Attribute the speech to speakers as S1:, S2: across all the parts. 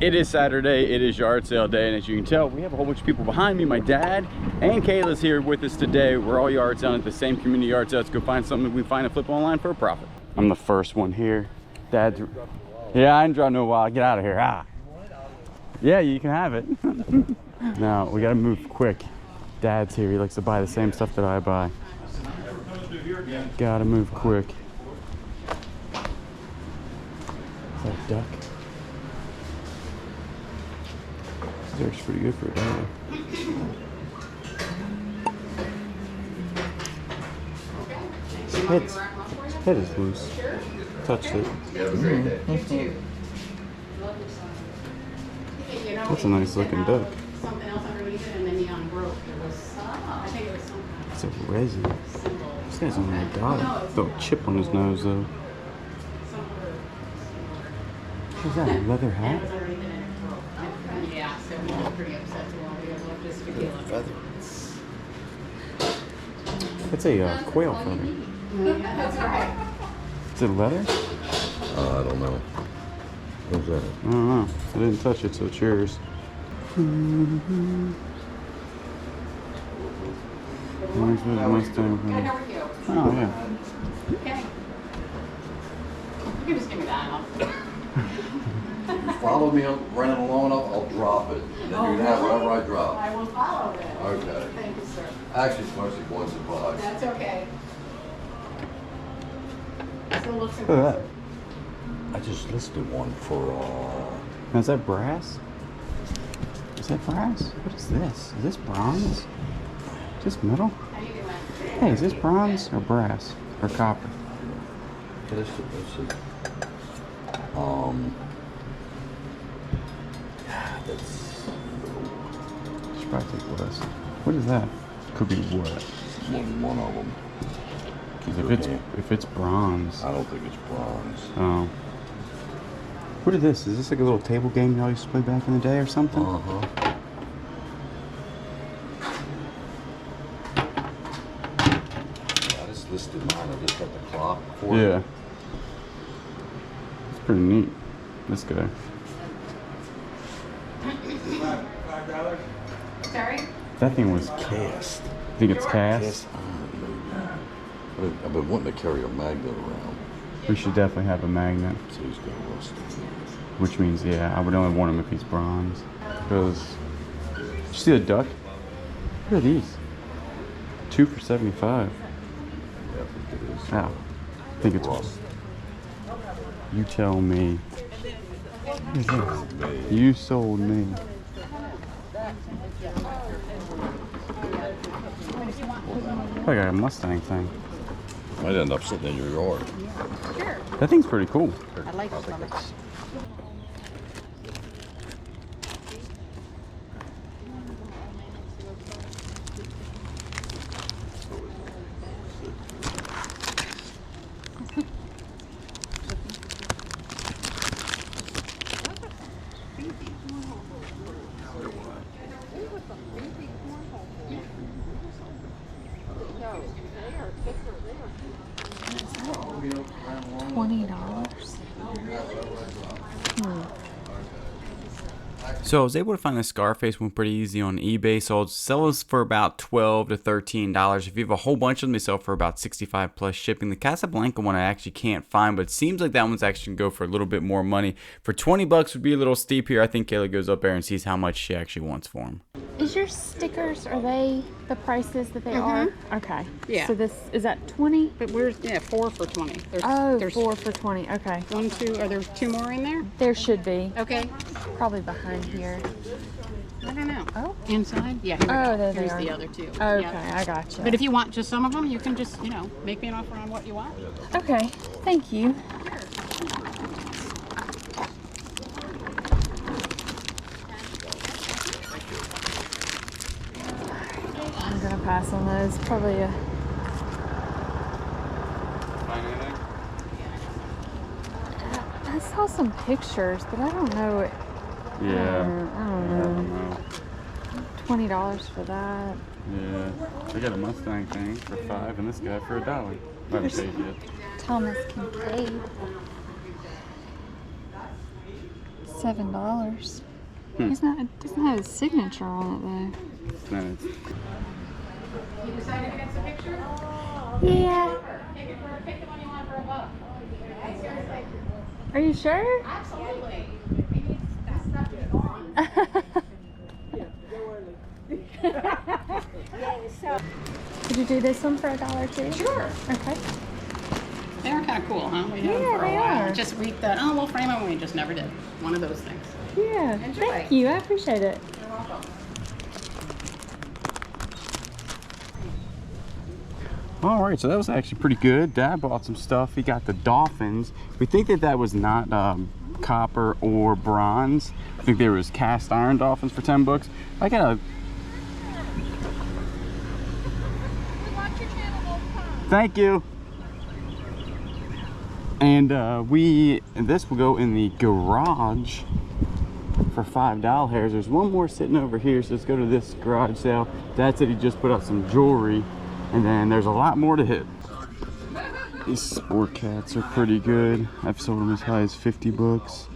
S1: It is Saturday, it is yard sale day, and as you can tell, we have a whole bunch of people behind me. My dad and Kayla's here with us today. We're all yard selling at the same community yard sale. Let's go find something we find and flip online for a profit. I'm the first one here. Dad's, yeah, I ain't driving no while. Get out of here. Ah. Yeah, you can have it. Now, we gotta move quick. Dad's here, he likes to buy the same stuff that I buy. Gotta move quick. Is that a duck? It's pretty good for a dollar. His head is loose. Touched it. That's a nice looking duck. It's a resin. This guy's only $1. Got a chip on his nose though. What's that, a leather hat?
S2: Yeah, so we're pretty upset to all be able to just forget
S1: Feather. It's a quail feather.
S2: Yeah, that's right.
S1: Is it leather?
S3: I don't know. What's that?
S1: I don't know. I didn't touch it, so it's yours. Nice Mustang. Oh, yeah.
S2: Okay. You can just give me that and I'll...
S3: Follow me around long enough, I'll drop it. And then you can have whatever I drop.
S2: I will follow it.
S3: Okay.
S2: Thank you, sir.
S3: Actually, it's mostly once a box.
S2: That's okay. Still looks
S1: Look at that.
S3: I just listed one for,
S1: Now, is that brass? Is that brass? What is this? Is this bronze? Is this metal?
S2: How you doing?
S1: Hey, is this bronze or brass? Or copper?
S3: this is, that's,
S1: Should probably take less. What is that? Could be wood.
S3: one of them.
S1: Because if it's bronze.
S3: I don't think it's bronze.
S1: Oh. What is this? Is this like a little table game y'all used to play back in the day or something?
S3: Uh-huh. I just listed mine. I just got the clock for it.
S1: Yeah. It's pretty neat. This guy.
S2: Sorry?
S1: That thing was
S3: Cast.
S1: I think it's cast.
S3: Cast iron, maybe. I've been wanting to carry a magnet around.
S1: We should definitely have a magnet.
S3: So he's going to rust.
S1: Which means, yeah, I would only want him if he's bronze. Because, did you see the duck? What are these? 2 for $75.
S3: Yeah, I think it is.
S1: Ow. I think it's
S3: Rust.
S1: You tell me. What is this? You sold me. Like a Mustang thing.
S3: Might end up sitting in your yard.
S2: Sure.
S1: That thing's pretty cool.
S2: I like this.
S1: So I was able to find the Scarface one pretty easy on eBay. So I'll sell this for about $12 to $13. If you have a whole bunch of them, they sell for about $65 plus shipping. The Casablanca one I actually can't find, but it seems like that one's actually gonna go for a little bit more money. For 20 bucks would be a little steep here. I think Kayla goes up there and sees how much she actually wants for them.
S4: Is your stickers, are they the prices that they are? Okay.
S2: Yeah.
S4: So this, is that 20?
S2: But we're, yeah, 4 for 20.
S4: Oh, 4 for 20. Okay.
S2: 1, 2, are there 2 more in there?
S4: There should be.
S2: Okay.
S4: Probably behind here.
S2: I don't know.
S4: Oh.
S2: Inside? Yeah, here we
S4: Oh,
S2: go.
S4: there they
S2: Here's
S4: are.
S2: the other 2.
S4: Okay,
S2: Yeah.
S4: I gotcha.
S2: But if you want just some of them, you can just, you know, make me an offer on what you want.
S4: Okay, thank you. I'm gonna pass on those. Probably a... I saw some pictures, but I don't know it.
S1: Yeah.
S4: I don't know. $20 for that.
S1: Yeah. I got a Mustang thing for $5 and this guy for $1. I haven't paid yet.
S4: Thomas Kincaid. $7. He's not. It doesn't have his signature on it
S1: No, it's-
S2: You decided against the picture?
S4: though. Yeah.
S2: Pick the one you want for $1.
S4: Are you sure?
S2: Absolutely. He needs that stuff to be gone.
S4: Could you do this one for $1 too?
S2: Sure.
S4: Okay.
S2: They are kind of cool, huh? We had them
S4: Yeah,
S2: for a
S4: they
S2: while.
S4: are.
S2: Just we thought, oh, we'll frame them. We just never did. One of those things.
S4: Yeah.
S2: Enjoy.
S4: Thank you. I appreciate it.
S2: You're welcome.
S1: All right, so that was actually pretty good. Dad bought some stuff. He got the dolphins. We think that that was not copper or bronze. I think there was cast iron dolphins for 10 bucks. I got a... Thank you. And this will go in the garage for $5. There's one more sitting over here, so let's go to this garage sale. Dad said he just put out some jewelry, and then there's a lot more to hit. These sport cats are pretty good. I've sold them as high as 50 bucks.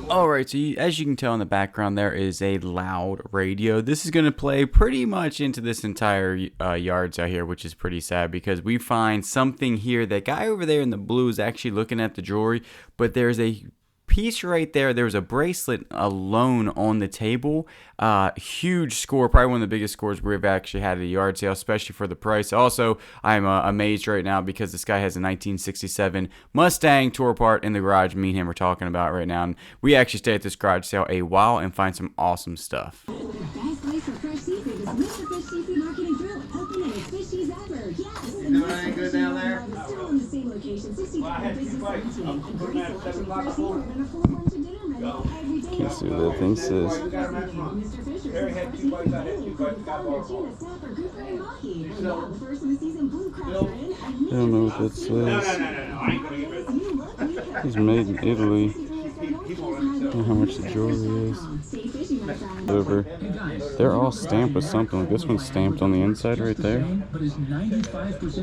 S1: Alright, so as you can tell in the background, there is a loud radio. This is going to play pretty much into this entire yard sale here, which is pretty sad because we find something here. That guy over there in the blue is actually looking at the jewelry, but there's a piece right there. There's a bracelet alone on the table. Huge score, probably one of the biggest scores we've actually had at a yard sale, especially for the price. Also, I'm amazed right now because this guy has a 1967 Mustang tore apart in the garage. Me and him are talking about right now, and we actually stay at this garage sale a while and find some awesome stuff.
S5: The best place for fresh seafood is Mr. Fish Seafood Market and Grill, open and as fishy as ever. Yes,
S3: You doing anything good down there?
S5: still in the same location, 65 business 17. A great selection of fresh seafood and a full bunch of dinner menu every day.
S1: Can't see what that thing says.
S5: Mr. Fisher's is fresh seafood daily, including flounder, tuna, snapper, grouper, and mahi. Now, the first of the season blue crabs are in.
S1: I don't know what that says. It's made in Italy. I don't know how much the jewelry is. Over. They're all stamped with something. Like this one's stamped on the inside right there.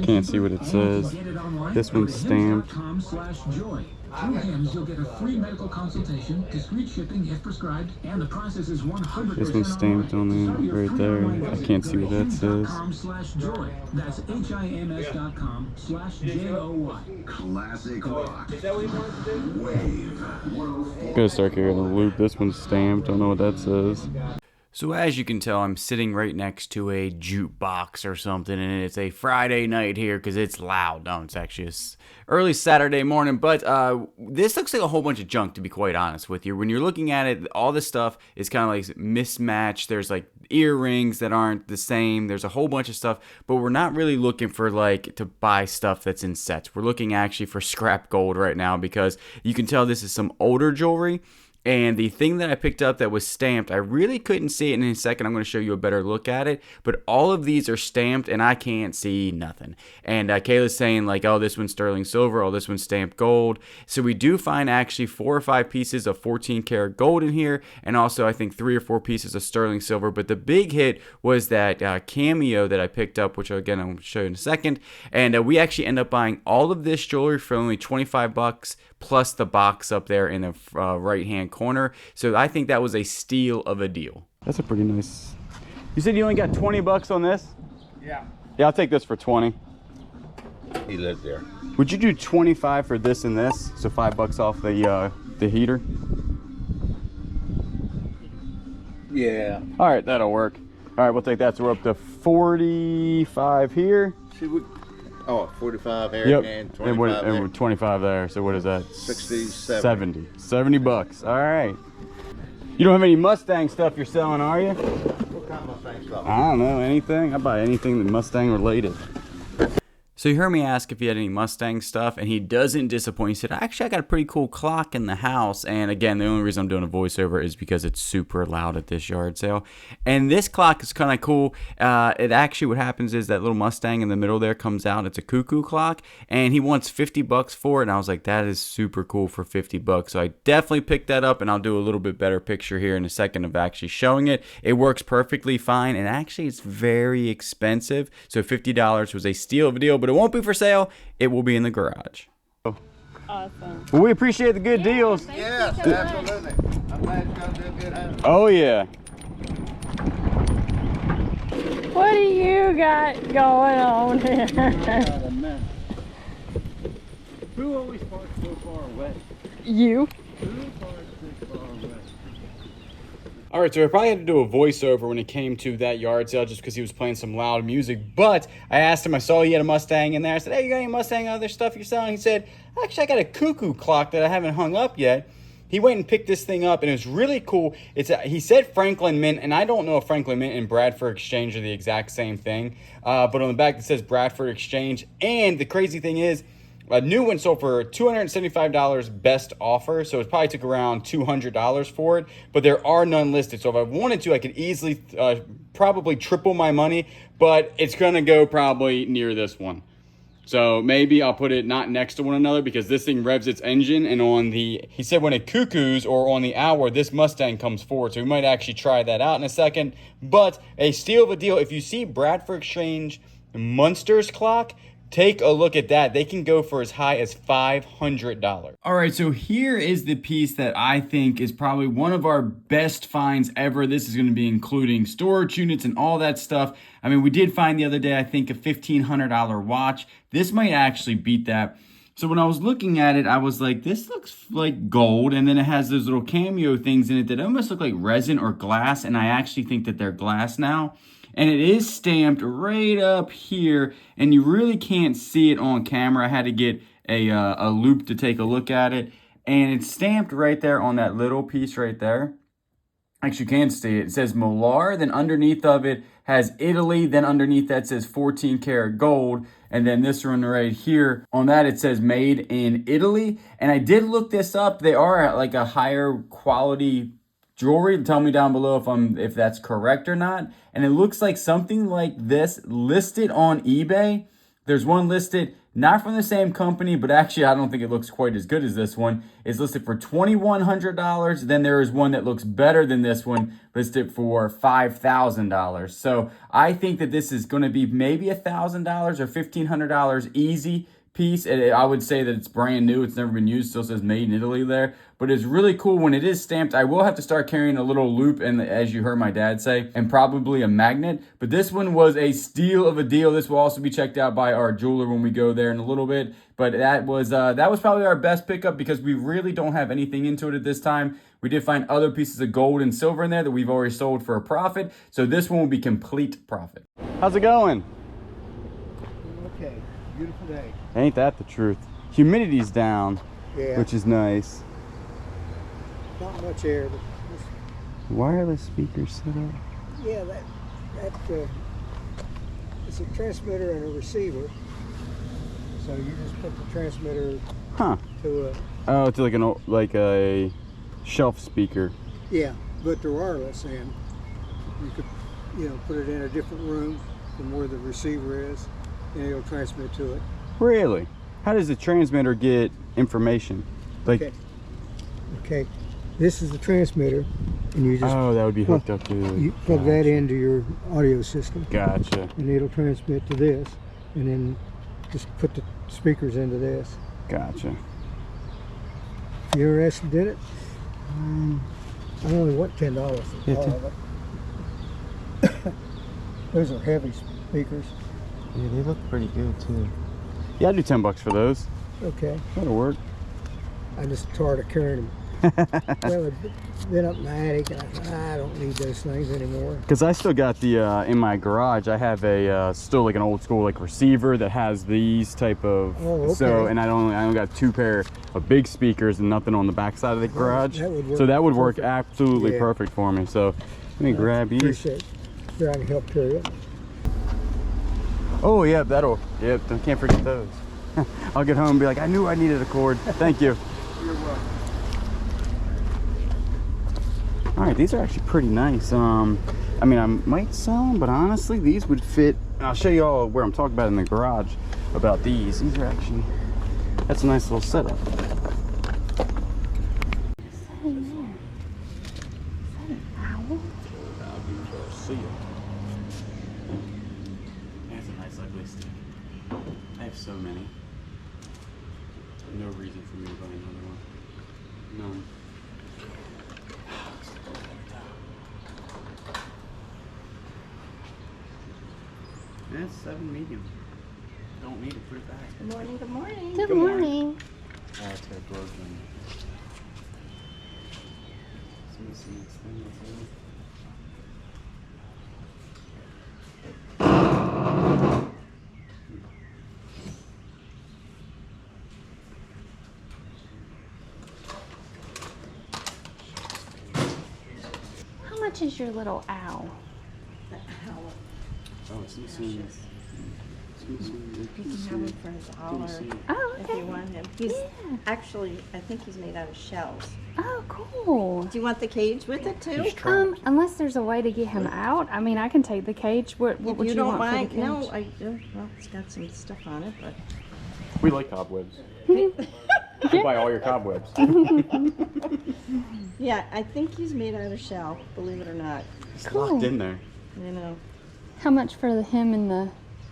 S1: Can't see what it says. This one's stamped.
S6: Through HIMS, you'll get a free medical consultation, discreet shipping if prescribed, and the process is 100%.
S1: This one's stamped on the right there. I can't see what that says.
S6: /joy. That's HIMS.com/JOY.
S3: Classic rock.
S1: Gotta start carrying the loop. This one's stamped. Don't know what that says. So as you can tell, I'm sitting right next to a jukebox or something, and it's a Friday night here because it's loud. No, it's actually early Saturday morning, but this looks like a whole bunch of junk, to be quite honest with you. When you're looking at it, all this stuff is kind of like mismatched. There's like earrings that aren't the same. There's a whole bunch of stuff, but we're not really looking for like to buy stuff that's in sets. We're looking actually for scrap gold right now because you can tell this is some older jewelry. And the thing that I picked up that was stamped, I really couldn't see it. And in a second, I'm going to show you a better look at it. But all of these are stamped, and I can't see nothing. And Kayla's saying, like, oh, this one's sterling silver. Oh, this one's stamped gold. So we do find actually 4 or 5 pieces of 14 karat gold in here. And also, I think 3 or 4 pieces of sterling silver. But the big hit was that cameo that I picked up, which, again, I'm going to show you in a second. And we actually end up buying all of this jewelry for only 25 bucks. Plus the box up there in the right-hand corner. So I think that was a steal of a deal. That's a pretty nice... You said you only got 20 bucks on this?
S3: Yeah.
S1: Yeah, I'll take this for 20.
S3: He lived there.
S1: Would you do 25 for this and this? So 5 bucks off the heater?
S3: Yeah.
S1: All right, that'll work. All right, we'll take that. So we're up to 45 here.
S3: See, 45 here
S1: Yep.
S3: and 25
S1: and
S3: there.
S1: we're 25 there. So what is that?
S3: 60,
S1: 70 bucks. All right. You don't have any Mustang stuff you're selling, are you?
S3: What kind of Mustang stuff?
S1: I don't know, anything. I buy anything that Mustang related. So you heard me ask if he had any Mustang stuff, and he doesn't disappoint. He said, actually, I got a pretty cool clock in the house. And again, the only reason I'm doing a voiceover is because it's super loud at this yard sale. And this clock is kind of cool. It actually, what happens is that little Mustang in the middle there comes out. It's a cuckoo clock, and he wants 50 bucks for it. And I was like, that is super cool for 50 bucks. So I definitely picked that up, and I'll do a little bit better picture here in a second of actually showing it. It works perfectly fine, and actually, it's very expensive. So $50 was a steal of a deal, but it won't be for sale. It will be in the garage.
S4: Awesome.
S1: Well, we appreciate the good deals.
S4: Thank
S3: Yes,
S4: you so much.
S3: absolutely. I'm glad you got to do a good house.
S1: Oh yeah.
S4: What do you got going on here?
S1: Who always parks so far away?
S4: You.
S1: All right, so I probably had to do a voiceover when it came to that yard sale just because he was playing some loud music. But I asked him, I saw he had a Mustang in there. I said, hey, you got any Mustang other stuff you're selling? He said, actually, I got a cuckoo clock that I haven't hung up yet. He went and picked this thing up, and it was really cool. He said Franklin Mint, and I don't know if Franklin Mint and Bradford Exchange are the exact same thing. But on the back, it says Bradford Exchange. And the crazy thing is, a new one sold for $275 best offer, so it probably took around $200 for it, but there are none listed. So if I wanted to, I could easily probably triple my money, but it's going to go probably near this one. So maybe I'll put it not next to one another because this thing revs its engine, and on the, he said when it cuckoos or on the hour, this Mustang comes forward. So we might actually try that out in a second. But a steal of a deal. If you see Bradford Exchange Munsters clock, take a look at that. They can go for as high as $500. All right, so here is the piece that I think is probably one of our best finds ever. This is going to be including storage units and all that stuff. I mean, we did find the other day, I think, a $1,500 watch. This might actually beat that. So when I was looking at it, I was like, this looks like gold. And then it has those little cameo things in it that almost look like resin or glass. And I actually think that they're glass now. And it is stamped right up here, and you really can't see it on camera. I had to get a loop to take a look at it, and it's stamped right there on that little piece right there. Actually, you can see it. It says Molar, then underneath of it has Italy, then underneath that says 14 karat gold, and then this one right here, on that it says made in Italy. And I did look this up. They are at like a higher quality jewelry. Tell me down below if that's correct or not. And it looks like something like this listed on eBay. There's one listed, not from the same company, but actually I don't think it looks quite as good as this one. It's listed for $2,100. Then there is one that looks better than this one, listed for $5,000. So I think that this is going to be maybe $1,000 or $1,500 easy piece. I would say that it's brand new. It's never been used. Still says made in Italy there. But it's really cool when it is stamped. I will have to start carrying a little loop, and as you heard my dad say, and probably a magnet. But this one was a steal of a deal. This will also be checked out by our jeweler when we go there in a little bit. But that was probably our best pickup because we really don't have anything into it at this time. We did find other pieces of gold and silver in there that we've already sold for a profit. So this one will be complete profit. How's it going?
S7: Okay, beautiful day.
S1: Ain't that the truth? Humidity's down,
S7: Yeah.
S1: which is nice.
S7: Not much air, but
S1: Wireless speakers set up.
S7: yeah, it's a transmitter and a receiver. So you just put the transmitter to a
S1: Oh, it's like a shelf speaker.
S7: but they're wireless, and you could put it in a different room from where the receiver is, and it'll transmit to it.
S1: Really? How does the transmitter get information? Like,
S7: Okay. This is the transmitter, and you just
S1: oh, that would be hooked up to.
S7: you plug that into your audio system.
S1: Gotcha.
S7: And it'll transmit to this, and then just put the speakers into this.
S1: Gotcha.
S7: If you're interested in it, I only want $10 for
S1: Yeah,
S7: all of it. Those are heavy speakers.
S1: Yeah, they look pretty good too. Yeah, I'd do $10 for those.
S7: Okay.
S1: That'll work.
S7: I just tired of carrying them. Well, they've been up in the attic, and I thought, I don't need those things anymore.
S1: Because I still got the, in my garage, I have a, still like an old school like receiver that has these type of,
S7: Oh, okay.
S1: so, and I only got 2 pair of big speakers and nothing on the back side of the garage.
S7: That would work
S1: so that would work
S7: perfect.
S1: absolutely
S7: Yeah.
S1: perfect for me. So let me grab these.
S7: Appreciate it. Here, I can help carry it.
S1: Oh, yeah, yep, can't forget those. I'll get home and be like, I knew I needed a cord. Thank you.
S7: You're welcome.
S1: All right, these are actually pretty nice. I mean, I might sell them, but honestly, these would fit. I'll show you all where I'm talking about in the garage about these. These are actually, that's a nice little setup. That's a nice ugly stick. I have so many. No reason for me None. That's 7 medium. Don't need it, put it back.
S2: Good morning, good morning.
S4: Good morning.
S1: Oh, it's got broken. Some stainless steel.
S4: How much is your little owl?
S1: Oh, it's missing.
S2: You can have him for $1
S4: Oh,
S2: if
S4: okay.
S2: you want him. He's
S4: Yeah.
S2: actually, I think he's made out of shells.
S4: Oh, cool.
S2: Do you want the cage with it too?
S4: Unless there's a way to get him out. I mean, I can take the cage. What
S2: If
S4: would
S2: you
S4: you
S2: don't
S4: want
S2: mind,
S4: for the cage?
S2: no, well, it's got some stuff on it, but.
S1: We like cobwebs. We'll buy all your cobwebs.
S2: Yeah, I think he's made out of shell, believe it or not.
S1: It's
S4: Cool.
S1: locked in there.
S2: You know,
S4: How much for him and the?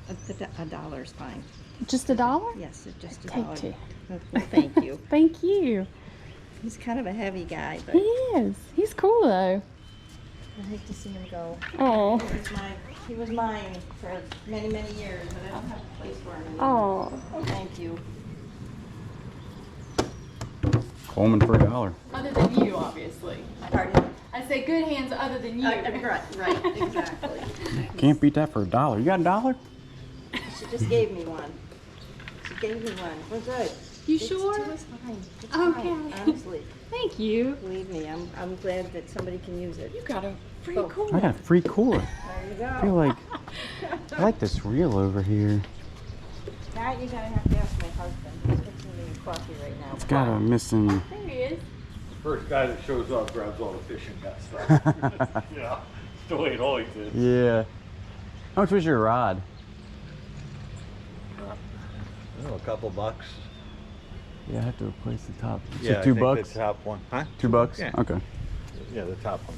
S2: $1's fine.
S4: Just $1?
S2: Yes, it's just
S4: Take
S2: $1.
S4: two.
S2: Well, thank you.
S4: Thank you.
S2: He's kind of a heavy guy, but
S4: He is. He's cool though.
S2: I hate to see him go.
S4: Oh.
S2: He was mine for many, many years, but I don't have a place for him anymore.
S4: Oh.
S2: Thank you.
S1: Coleman for $1.
S8: Other than you, obviously.
S2: Pardon?
S8: I say good hands other than you.
S2: Right, exactly.
S1: Can't beat that for $1. You got $1?
S2: She just gave me one. She gave me one. We're good.
S8: You
S2: It's
S8: sure?
S2: fine. It's
S8: Okay.
S2: fine, honestly.
S8: Thank you.
S2: Believe me, I'm glad that somebody can use it.
S8: You got a free
S2: Oh.
S8: cool.
S1: I got a free cooler.
S2: There you
S1: I
S2: go.
S1: feel like I like this reel over here.
S2: Now you're gonna have to ask my husband. He's fixing me coffee right now.
S1: It's got a missing.
S8: There he is.
S3: First guy that shows up grabs all the fish and got stuff. Yeah, it's the way it always is.
S1: Yeah. How much was your rod?
S3: A couple bucks.
S1: Yeah, I have to replace the top. You
S3: Yeah,
S1: said
S3: I
S1: $2
S3: think
S1: bucks?
S3: The top one, huh?
S1: $2?
S3: Yeah.
S1: Okay.
S3: Yeah, the top one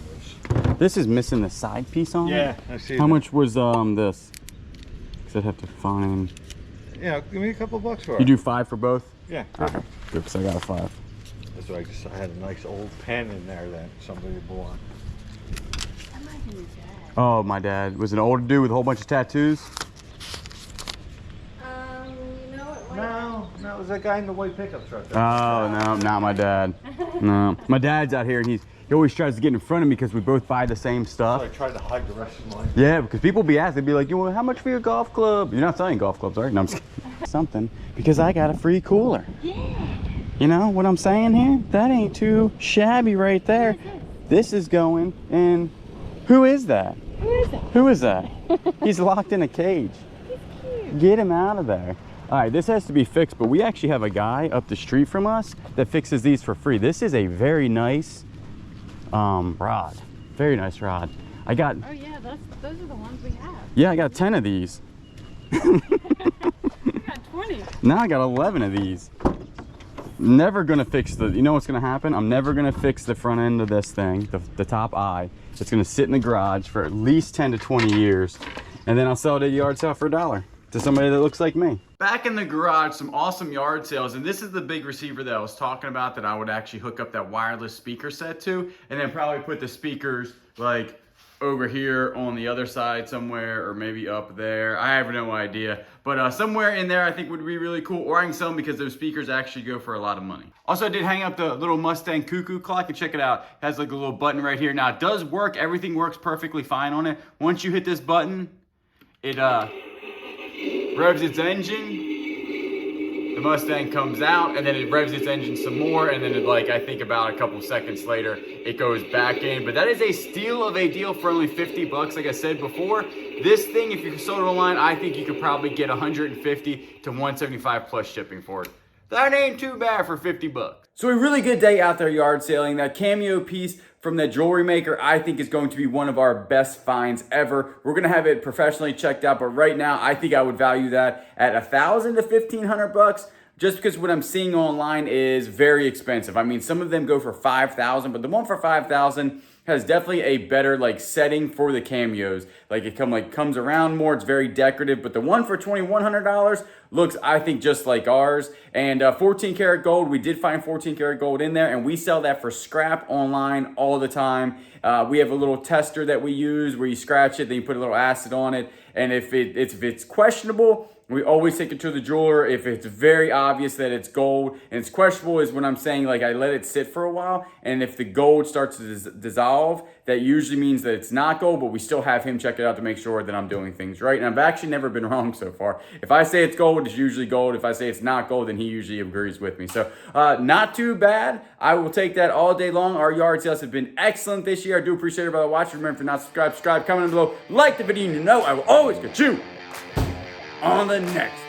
S3: was.
S1: This is missing the side piece on it?
S3: Yeah, I see.
S1: How
S3: that.
S1: much was this? Because I'd have to find.
S3: Yeah, give me a couple bucks for
S1: You
S3: it.
S1: do 5 for both?
S3: Yeah.
S1: Okay. Good, because I got a 5.
S3: That's why I had a nice old pen in there that somebody bought.
S1: Oh, my dad was an older dude with a whole bunch of tattoos.
S2: You know what?
S3: No, it was that guy in the white pickup truck.
S1: Oh, no, not my dad. No. My dad's out here and he always tries to get in front of me because we both buy the same
S3: So
S1: stuff.
S3: I tried to hide the rest of mine.
S1: Yeah, because people be asking, they'd be like, "You how much for your golf club?" You're not selling golf clubs, are you? No, I'm just kidding. Something, because I got a free cooler. Yeah. You know what I'm saying here? That ain't too shabby right there. This is going in. Who is that?
S4: Who is that?
S1: Who is that? He's locked in a cage.
S4: He's cute.
S1: Get him out of there. All right, this has to be fixed, but we actually have a guy up the street from us that fixes these for free. This is a very nice rod. Very nice rod. I got,
S8: Oh yeah, those are the ones we have.
S1: yeah, I got 10 of these.
S8: We got 20.
S1: Now I got 11 of these. Never gonna fix you know what's gonna happen? I'm never gonna fix the front end of this thing, the top eye. It's gonna sit in the garage for at least 10 to 20 years. And then I'll sell it at a yard sale for $1 to somebody that looks like me. Back in the garage, some awesome yard sales. And this is the big receiver that I was talking about that I would actually hook up that wireless speaker set to. And then probably put the speakers like over here on the other side somewhere, or maybe up there. I have no idea. But somewhere in there I think would be really cool. Or I can sell them because those speakers actually go for a lot of money. Also, I did hang up the little Mustang cuckoo clock, and check it out. It has like a little button right here. Now it does work. Everything works perfectly fine on it. Once you hit this button, it revs its engine. The Mustang comes out, and then it revs its engine some more, and then it, like, I think about a couple seconds later, it goes back in. But that is a steal of a deal for only 50 bucks. Like I said before, this thing, if you sold it online, I think you could probably get 150 to 175 plus shipping for it. That ain't too bad for 50 bucks. So a really good day out there yard selling. That cameo piece from that jewelry maker, I think is going to be one of our best finds ever. We're gonna have it professionally checked out, but right now I think I would value that at 1,000 to 1,500 bucks. just because what I'm seeing online is very expensive. I mean, some of them go for $5,000, but the one for $5,000 has definitely a better like setting for the cameos. Like it comes around more. It's very decorative. But the one for $2,100 looks, I think, just like ours. And 14 karat gold, we did find 14 karat gold in there, and we sell that for scrap online all the time. We have a little tester that we use where you scratch it, then you put a little acid on it, and if it's questionable, we always take it to the jeweler. If it's very obvious that it's gold, and it's questionable is when I'm saying like I let it sit for a while, and if the gold starts to dissolve, that usually means that it's not gold, but we still have him check it out to make sure that I'm doing things right. And I've actually never been wrong so far. If I say it's gold, it's usually gold. If I say it's not gold, then he usually agrees with me. So not too bad. I will take that all day long. Our yard sales have been excellent this year. I do appreciate everybody watching. Remember, if you're not subscribed, comment below, like the video, and you know I will always get you on the next